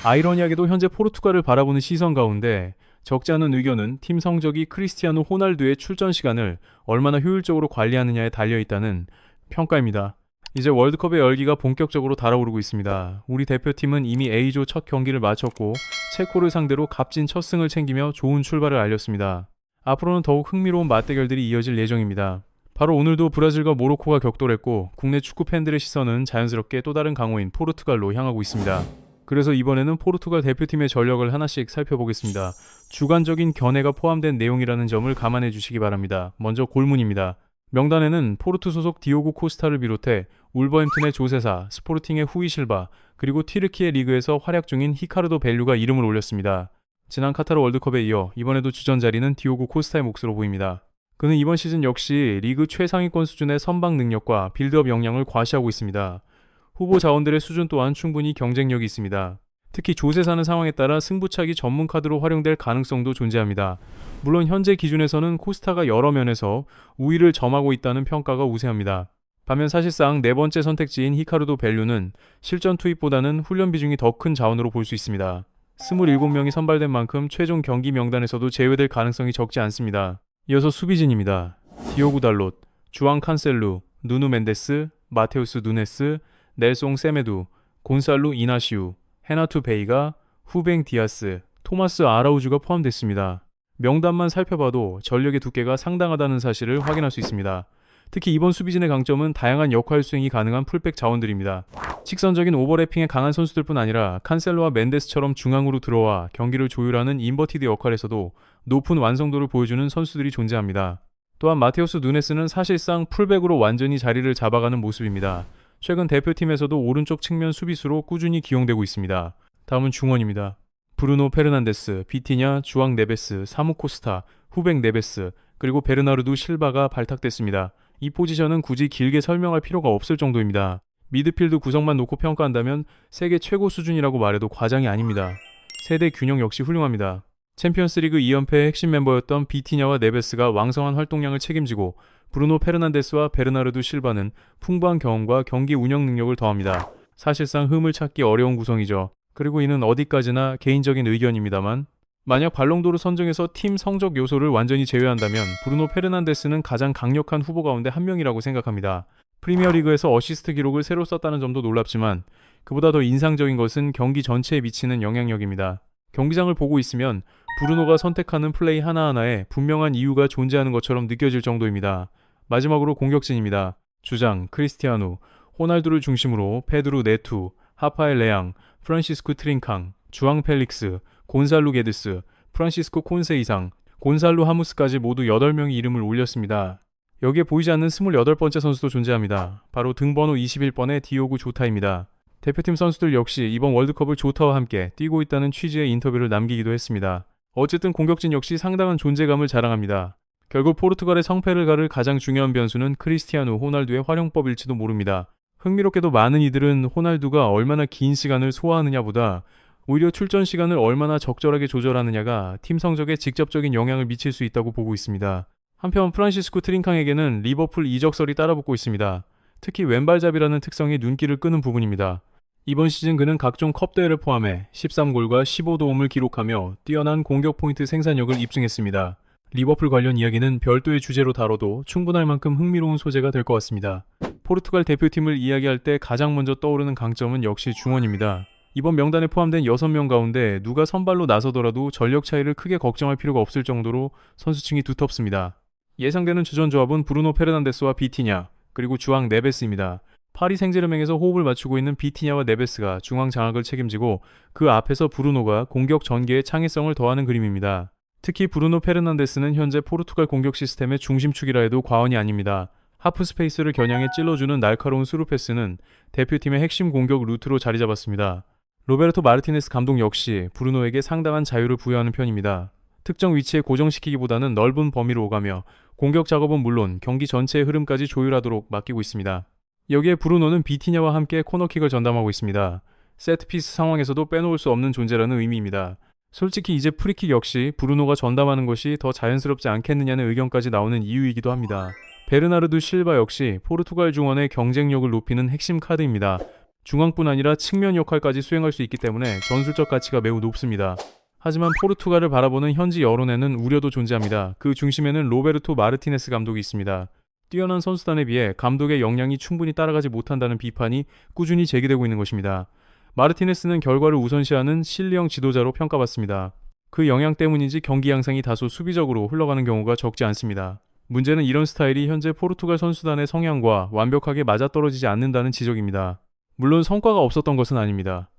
아이러니하게도 현재 포르투갈을 바라보는 시선 가운데 적지 않은 의견은 팀 성적이 크리스티아노 호날두의 출전 시간을 얼마나 효율적으로 관리하느냐에 달려있다는 평가입니다. 이제 월드컵의 열기가 본격적으로 달아오르고 있습니다. 우리 대표팀은 이미 A조 첫 경기를 마쳤고 체코를 상대로 값진 첫 승을 챙기며 좋은 출발을 알렸습니다. 앞으로는 더욱 흥미로운 맞대결들이 이어질 예정입니다. 바로 오늘도 브라질과 모로코가 격돌했고 국내 축구 팬들의 시선은 자연스럽게 또 다른 강호인 포르투갈로 향하고 있습니다. 그래서 이번에는 포르투갈 대표팀의 전력을 하나씩 살펴보겠습니다. 주관적인 견해가 포함된 내용이라는 점을 감안해 주시기 바랍니다. 먼저 골문입니다. 명단에는 포르투 소속 디오고 코스타를 비롯해 울버햄튼의 조세사, 스포르팅의 후이 실바, 그리고 튀르키예 리그에서 활약 중인 히카르도 벨류가 이름을 올렸습니다. 지난 카타르 월드컵에 이어 이번에도 주전 자리는 디오고 코스타의 몫으로 보입니다. 그는 이번 시즌 역시 리그 최상위권 수준의 선방 능력과 빌드업 역량을 과시하고 있습니다. 후보 자원들의 수준 또한 충분히 경쟁력이 있습니다. 특히 조세사는 상황에 따라 승부차기 전문 카드로 활용될 가능성도 존재합니다. 물론 현재 기준에서는 코스타가 여러 면에서 우위를 점하고 있다는 평가가 우세합니다. 반면 사실상 네 번째 선택지인 히카르도 벨류는 실전 투입보다는 훈련 비중이 더 큰 자원으로 볼 수 있습니다. 27명이 선발된 만큼 최종 경기 명단에서도 제외될 가능성이 적지 않습니다. 이어서 수비진입니다. 디오구 달롯, 주앙 칸셀루, 누누 멘데스, 마테우스 누네스, 넬송 세메두, 곤살루 이나시우, 헤나투 베이가, 후뱅 디아스, 토마스 아라우주가 포함됐습니다. 명단만 살펴봐도 전력의 두께가 상당하다는 사실을 확인할 수 있습니다. 특히 이번 수비진의 강점은 다양한 역할 수행이 가능한 풀백 자원들입니다. 직선적인 오버래핑에 강한 선수들뿐 아니라 칸셀로와 멘데스처럼 중앙으로 들어와 경기를 조율하는 인버티드 역할에서도 높은 완성도를 보여주는 선수들이 존재합니다. 또한 마테우스 누네스는 사실상 풀백으로 완전히 자리를 잡아가는 모습입니다. 최근 대표팀에서도 오른쪽 측면 수비수로 꾸준히 기용되고 있습니다. 다음은 중원입니다. 브루노 페르난데스, 비티냐, 주앙 네베스, 사무 코스타, 후백 네베스, 그리고 베르나르두 실바가 발탁됐습니다. 이 포지션은 굳이 길게 설명할 필요가 없을 정도입니다. 미드필드 구성만 놓고 평가한다면 세계 최고 수준이라고 말해도 과장이 아닙니다. 세대 균형 역시 훌륭합니다. 챔피언스리그 2연패의 핵심 멤버였던 비티냐와 네베스가 왕성한 활동량을 책임지고 브루노 페르난데스와 베르나르두 실바는 풍부한 경험과 경기 운영 능력을 더합니다. 사실상 흠을 찾기 어려운 구성이죠. 그리고 이는 어디까지나 개인적인 의견입니다만 만약 발롱도르 선정에서 팀 성적 요소를 완전히 제외한다면 브루노 페르난데스는 가장 강력한 후보 가운데 한 명이라고 생각합니다. 프리미어리그에서 어시스트 기록을 새로 썼다는 점도 놀랍지만 그보다 더 인상적인 것은 경기 전체에 미치는 영향력입니다. 경기장을 보고 있으면 브루노가 선택하는 플레이 하나하나에 분명한 이유가 존재하는 것처럼 느껴질 정도입니다. 마지막으로 공격진입니다. 주장 크리스티아노, 호날두를 중심으로 페드루 네투, 하파엘 레앙, 프란시스코 트링캉, 주앙 펠릭스, 곤살루 게드스, 프란시스코 콘세 이상, 곤살루 하무스까지 모두 8명이 이름을 올렸습니다. 여기에 보이지 않는 28번째 선수도 존재합니다. 바로 등번호 21번의 디오구 조타입니다. 대표팀 선수들 역시 이번 월드컵을 조타와 함께 뛰고 있다는 취지의 인터뷰를 남기기도 했습니다. 어쨌든 공격진 역시 상당한 존재감을 자랑합니다. 결국 포르투갈의 성패를 가를 가장 중요한 변수는 크리스티아노 호날두의 활용법일지도 모릅니다. 흥미롭게도 많은 이들은 호날두가 얼마나 긴 시간을 소화하느냐보다 오히려 출전 시간을 얼마나 적절하게 조절하느냐가 팀 성적에 직접적인 영향을 미칠 수 있다고 보고 있습니다. 한편 프란시스코 트링캉에게는 리버풀 이적설이 따라붙고 있습니다. 특히 왼발잡이라는 특성이 눈길을 끄는 부분입니다. 이번 시즌 그는 각종 컵대회를 포함해 13골과 15도움을 기록하며 뛰어난 공격 포인트 생산력을 입증했습니다. 리버풀 관련 이야기는 별도의 주제로 다뤄도 충분할 만큼 흥미로운 소재가 될 것 같습니다. 포르투갈 대표팀을 이야기할 때 가장 먼저 떠오르는 강점은 역시 중원입니다. 이번 명단에 포함된 6명 가운데 누가 선발로 나서더라도 전력 차이를 크게 걱정할 필요가 없을 정도로 선수층이 두텁습니다. 예상되는 주전 조합은 브루노 페르난데스와 비티냐, 그리고 주앙 네베스입니다. 파리 생제르맹에서 호흡을 맞추고 있는 비티냐와 네베스가 중앙 장악을 책임지고 그 앞에서 브루노가 공격 전개에 창의성을 더하는 그림입니다. 특히 브루노 페르난데스는 현재 포르투갈 공격 시스템의 중심축이라 해도 과언이 아닙니다. 하프 스페이스를 겨냥해 찔러주는 날카로운 스루 패스는 대표팀의 핵심 공격 루트로 자리 잡았습니다. 로베르토 마르티네스 감독 역시 브루노에게 상당한 자유를 부여하는 편입니다. 특정 위치에 고정시키기보다는 넓은 범위로 오가며 공격 작업은 물론 경기 전체의 흐름까지 조율하도록 맡기고 있습니다. 여기에 브루노는 비티냐와 함께 코너킥을 전담하고 있습니다. 세트피스 상황에서도 빼놓을 수 없는 존재라는 의미입니다. 솔직히 이제 프리킥 역시 브루노가 전담하는 것이 더 자연스럽지 않겠느냐는 의견까지 나오는 이유이기도 합니다. 베르나르두 실바 역시 포르투갈 중원의 경쟁력을 높이는 핵심 카드입니다. 중앙뿐 아니라 측면 역할까지 수행할 수 있기 때문에 전술적 가치가 매우 높습니다. 하지만 포르투갈을 바라보는 현지 여론에는 우려도 존재합니다. 그 중심에는 로베르토 마르티네스 감독이 있습니다. 뛰어난 선수단에 비해 감독의 역량이 충분히 따라가지 못한다는 비판이 꾸준히 제기되고 있는 것입니다. 마르티네스는 결과를 우선시하는 실리형 지도자로 평가받습니다. 그 영향 때문인지 경기 양상이 다소 수비적으로 흘러가는 경우가 적지 않습니다. 문제는 이런 스타일이 현재 포르투갈 선수단의 성향과 완벽하게 맞아떨어지지 않는다는 지적입니다. 물론 성과가 없었던 것은 아닙니다.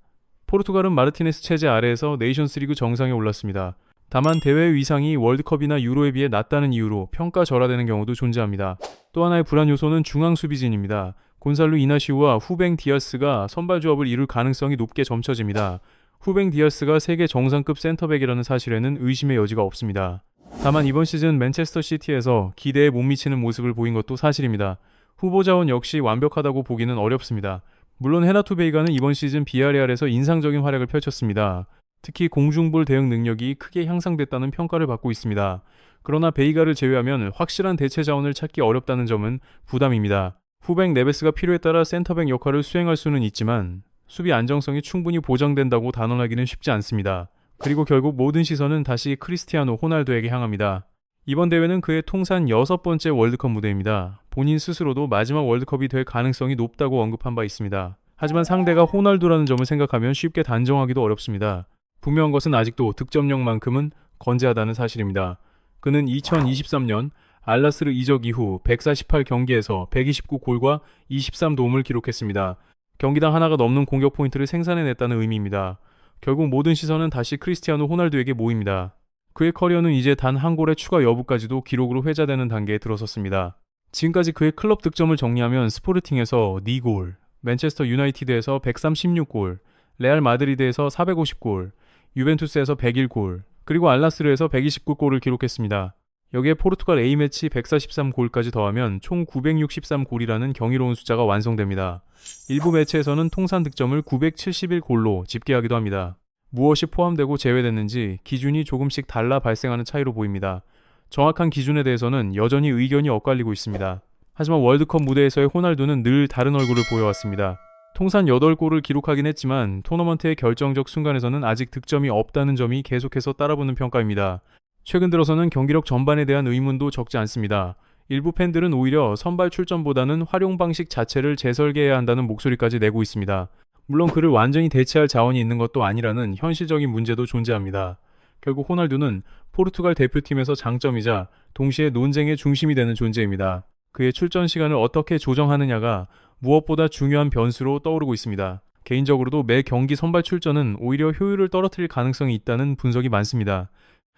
포르투갈은 마르티네스 체제 아래에서 네이션스리그 정상에 올랐습니다. 다만 대회의 위상이 월드컵이나 유로에 비해 낮다는 이유로 평가절하되는 경우도 존재합니다. 또 하나의 불안 요소는 중앙 수비진입니다. 곤살로 이나시우와 후뱅 디아스가 선발 조합을 이룰 가능성이 높게 점쳐집니다. 후뱅 디아스가 세계 정상급 센터백이라는 사실에는 의심의 여지가 없습니다. 다만 이번 시즌 맨체스터 시티에서 기대에 못 미치는 모습을 보인 것도 사실입니다. 후보 자원 역시 완벽하다고 보기는 어렵습니다. 물론 헤나투 베이가는 이번 시즌 비아레알에서 인상적인 활약을 펼쳤습니다. 특히 공중볼 대응 능력이 크게 향상됐다는 평가를 받고 있습니다. 그러나 베이가를 제외하면 확실한 대체 자원을 찾기 어렵다는 점은 부담입니다. 후백 네베스가 필요에 따라 센터백 역할을 수행할 수는 있지만 수비 안정성이 충분히 보장된다고 단언하기는 쉽지 않습니다. 그리고 결국 모든 시선은 다시 크리스티아노 호날두에게 향합니다. 이번 대회는 그의 통산 6번째 월드컵 무대입니다. 본인 스스로도 마지막 월드컵이 될 가능성이 높다고 언급한 바 있습니다. 하지만 상대가 호날두라는 점을 생각하면 쉽게 단정하기도 어렵습니다. 분명한 것은 아직도 득점력만큼은 건재하다는 사실입니다. 그는 2023년 알라스르 이적 이후 148경기에서 129골과 23도움을 기록했습니다. 경기당 하나가 넘는 공격 포인트를 생산해냈다는 의미입니다. 결국 모든 시선은 다시 크리스티아노 호날두에게 모입니다. 그의 커리어는 이제 단 한 골의 추가 여부까지도 기록으로 회자되는 단계에 들어섰습니다. 지금까지 그의 클럽 득점을 정리하면 스포르팅에서 4골, 맨체스터 유나이티드에서 136골, 레알 마드리드에서 450골, 유벤투스에서 101골, 그리고 알라스르에서 129골을 기록했습니다. 여기에 포르투갈 A매치 143골까지 더하면 총 963골이라는 경이로운 숫자가 완성됩니다. 일부 매체에서는 통산 득점을 971골로 집계하기도 합니다. 무엇이 포함되고 제외됐는지 기준이 조금씩 달라 발생하는 차이로 보입니다. 정확한 기준에 대해서는 여전히 의견이 엇갈리고 있습니다. 하지만 월드컵 무대에서의 호날두는 늘 다른 얼굴을 보여왔습니다. 통산 8골을 기록하긴 했지만 토너먼트의 결정적 순간에서는 아직 득점이 없다는 점이 계속해서 따라붙는 평가입니다. 최근 들어서는 경기력 전반에 대한 의문도 적지 않습니다. 일부 팬들은 오히려 선발 출전보다는 활용 방식 자체를 재설계해야 한다는 목소리까지 내고 있습니다. 물론 그를 완전히 대체할 자원이 있는 것도 아니라는 현실적인 문제도 존재합니다. 결국 호날두는 포르투갈 대표팀에서 장점이자 동시에 논쟁의 중심이 되는 존재입니다. 그의 출전 시간을 어떻게 조정하느냐가 무엇보다 중요한 변수로 떠오르고 있습니다. 개인적으로도 매 경기 선발 출전은 오히려 효율을 떨어뜨릴 가능성이 있다는 분석이 많습니다.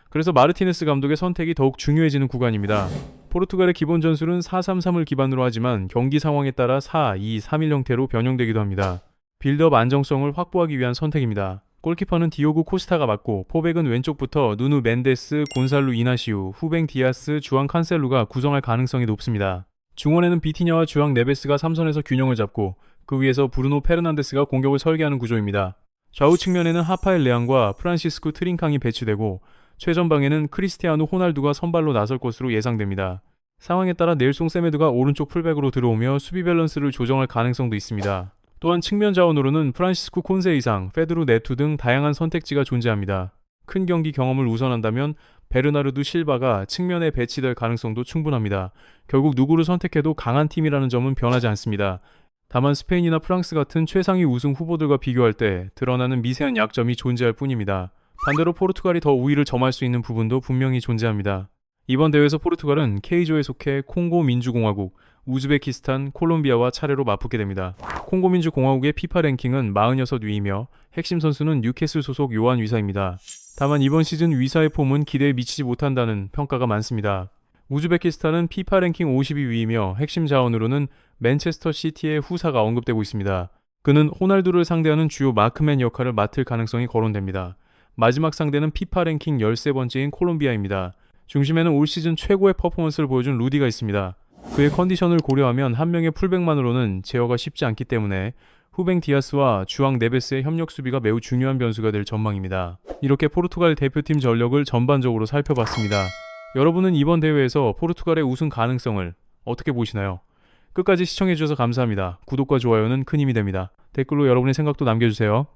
그래서 마르티네스 감독의 선택이 더욱 중요해지는 구간입니다. 포르투갈의 기본 전술은 4-3-3을 기반으로 하지만 경기 상황에 따라 4-2-3-1 형태로 변형되기도 합니다. 빌드업 안정성을 확보하기 위한 선택입니다. 골키퍼는 디오고 코스타가 맡고 포백은 왼쪽부터 누누 멘데스, 곤살로 이나시우, 후뱅 디아스, 주앙 칸셀루가 구성할 가능성이 높습니다. 중원에는 비티냐와 주앙 네베스가 3선에서 균형을 잡고 그 위에서 브루노 페르난데스가 공격을 설계하는 구조입니다. 좌우 측면에는 하파엘 레앙과 프란시스쿠 트린캉이 배치되고 최전방에는 크리스티아노 호날두가 선발로 나설 것으로 예상됩니다. 상황에 따라 넬송 세메드가 오른쪽 풀백으로 들어오며 수비 밸런스를 조정할 가능성도 있습니다. 또한 측면 자원으로는 프란시스쿠 콘세 이상, 페드루 네투 등 다양한 선택지가 존재합니다. 큰 경기 경험을 우선한다면 베르나르두 실바가 측면에 배치될 가능성도 충분합니다. 결국 누구를 선택해도 강한 팀이라는 점은 변하지 않습니다. 다만 스페인이나 프랑스 같은 최상위 우승 후보들과 비교할 때 드러나는 미세한 약점이 존재할 뿐입니다. 반대로 포르투갈이 더 우위를 점할 수 있는 부분도 분명히 존재합니다. 이번 대회에서 포르투갈은 K조에 속해 콩고 민주공화국, 우즈베키스탄, 콜롬비아와 차례로 맞붙게 됩니다. 콩고 민주공화국의 피파 랭킹은 46위이며 핵심 선수는 뉴캐슬 소속 요한 위사입니다. 다만 이번 시즌 위사의 폼은 기대에 미치지 못한다는 평가가 많습니다. 우즈베키스탄은 피파 랭킹 52위이며 핵심 자원으로는 맨체스터 시티의 후사가 언급되고 있습니다. 그는 호날두를 상대하는 주요 마크맨 역할을 맡을 가능성이 거론됩니다. 마지막 상대는 피파 랭킹 13번째인 콜롬비아입니다. 중심에는 올 시즌 최고의 퍼포먼스를 보여준 루디가 있습니다. 그의 컨디션을 고려하면 한 명의 풀백만으로는 제어가 쉽지 않기 때문에 후뱅 디아스와 주앙 네베스의 협력 수비가 매우 중요한 변수가 될 전망입니다. 이렇게 포르투갈 대표팀 전력을 전반적으로 살펴봤습니다. 여러분은 이번 대회에서 포르투갈의 우승 가능성을 어떻게 보시나요? 끝까지 시청해주셔서 감사합니다. 구독과 좋아요는 큰 힘이 됩니다. 댓글로 여러분의 생각도 남겨주세요.